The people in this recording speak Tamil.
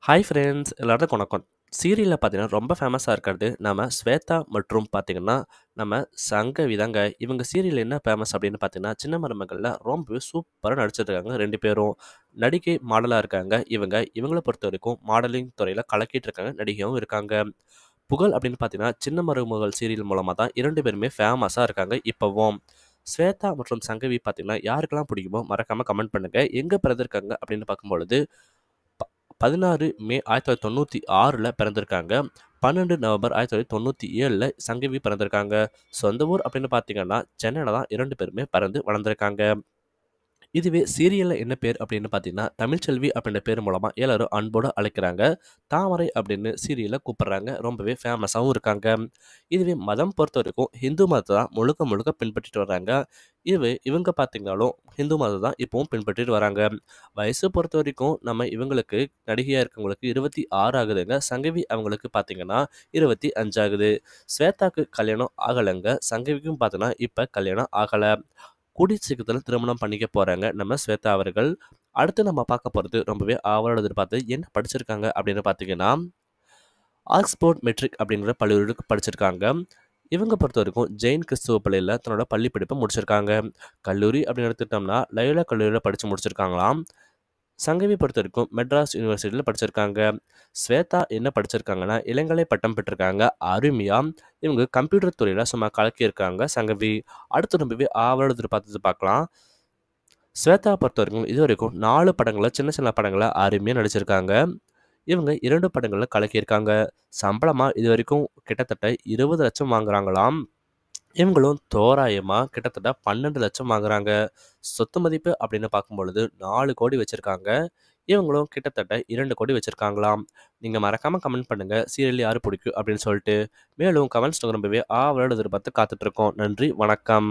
ஹாய் ஃப்ரெண்ட்ஸ் எல்லாருக்கும் வணக்கம். சீரியலில் பார்த்தீங்கன்னா ரொம்ப ஃபேமஸாக இருக்கிறது நம்ம ஸ்வேதா மற்றும் பார்த்தீங்கன்னா நம்ம சங்கவி தாங்க. இவங்க சீரியல் என்ன ஃபேமஸ் அப்படின்னு பார்த்தீங்கன்னா சின்ன மருமகளில் ரொம்பவே சூப்பராக நடிச்சிருக்காங்க. ரெண்டு பேரும் நடிகை மாடலாக இருக்காங்க. இவங்கள பொறுத்த வரைக்கும் மாடலிங் துறையில் கலக்கிட்டு இருக்காங்க, நடிகையும் இருக்காங்க. புகழ் அப்படின்னு பார்த்தீங்கன்னா சின்ன மருமகள் சீரியல் மூலமாக தான் இரண்டு பேருமே ஃபேமஸாக இருக்காங்க இப்போவும். ஸ்வேதா மற்றும் சங்கவி பார்த்தீங்கன்னா யாருக்கெல்லாம் பிடிக்குமோ மறக்காமல் கமெண்ட் பண்ணுங்கள். எங்கே பிறந்திருக்காங்க அப்படின்னு பார்க்கும்பொழுது 16 மே 1996 பிறந்திருக்காங்க. 12 நவம்பர் 1997 சங்கவி பிறந்திருக்காங்க. சொந்த ஊர் அப்படின்னு பார்த்தீங்கன்னா சென்னையில தான் 2 பேருமே பிறந்து வளர்ந்துருக்காங்க. இதுவே சீரியல்ல என்ன பேர் அப்படின்னு பார்த்தீங்கன்னா தமிழ்ச்செல்வி அப்படின்ற பேர் மூலமா எல்லாரும் அன்போடு அழைக்கிறாங்க. தாமரை அப்படின்னு சீரியல்ல கூப்பிடுறாங்க. ரொம்பவே ஃபேமஸாகவும் இருக்காங்க. இதுவே மதம் பொறுத்த வரைக்கும் ஹிந்து மதத்தை தான் முழுக்க முழுக்க பின்பற்றிட்டு வர்றாங்க. இவங்க பார்த்தீங்கனாலும் ஹிந்து மதம் தான் இப்பவும் பின்பற்றிட்டு வராங்க. வயசு பொறுத்த வரைக்கும் நம்ம இவங்களுக்கு நடிகையாக இருக்கவங்களுக்கு 26 ஆகுதுங்க. சங்கவி அவங்களுக்கு பார்த்தீங்கன்னா 25 ஆகுது. ஸ்வேதாக்கு கல்யாணம் ஆகலைங்க. சங்கவிக்கும் பார்த்தீங்கன்னா இப்போ கல்யாணம் ஆகலை. கூடிய சீக்கிரத்தில் திருமணம் பண்ணிக்க போகிறாங்க நம்ம ஸ்வேதா அவர்கள். அடுத்து நம்ம பார்க்க போகிறது ரொம்பவே ஆவலோட எதிர்பார்த்து என்ன படிச்சிருக்காங்க அப்படின்னு பார்த்தீங்கன்னா ஆக்ஸ்போர்ட் மெட்ரிக் அப்படிங்கிற பள்ளிகளுக்கு படிச்சிருக்காங்க. இவங்க பொறுத்த வரைக்கும் ஜெயின் கிறிஸ்துவ பள்ளியில் தன்னோட பள்ளி படிப்பை முடிச்சிருக்காங்க. கல்லூரி அப்படின்னு எடுத்துட்டோம்னா லயோலா கல்லூரியில் படித்து முடிச்சிருக்காங்களாம். சங்கவி பொறுத்த வரைக்கும் மெட்ராஸ் யூனிவர்சிட்டியில் படிச்சிருக்காங்க. ஸ்வேதா என்ன படிச்சிருக்காங்கன்னா இளங்கலை பட்டம் பெற்றிருக்காங்க. அருமையா இவங்க கம்ப்யூட்டர் துறையில் சும்மா கலக்கியிருக்காங்க சங்கவி. அடுத்து ரொம்பவே ஆவலோடு எதிர்பார்த்து பார்க்கலாம். ஸ்வேதா பொறுத்த வரைக்கும் இது வரைக்கும் 4 படங்களில் சின்ன சின்ன படங்களில் அருமையாக நடிச்சிருக்காங்க. இவங்க 2 படங்களில் கலக்கியிருக்காங்க. சம்பளமாக இது வரைக்கும் கிட்டத்தட்ட 20 லட்சம் வாங்குறாங்களாம். இவங்களும் தோராயமா கிட்டத்தட்ட 12 லட்சம் வாங்குறாங்க. சொத்து மதிப்பு அப்படின்னு பார்க்கும்பொழுது 4 கோடி வச்சிருக்காங்க. இவங்களும் கிட்டத்தட்ட 2 கோடி வச்சிருக்காங்களாம். நீங்க மறக்காம கமெண்ட் பண்ணுங்க. சீரியல் யாரு பிடிக்கும் அப்படின்னு சொல்லிட்டு. மேலும் கமெண்ட்ஸ் ரொம்பவே ஆவலோடு எதிர்பார்த்து காத்துட்டு இருக்கோம். நன்றி, வணக்கம்.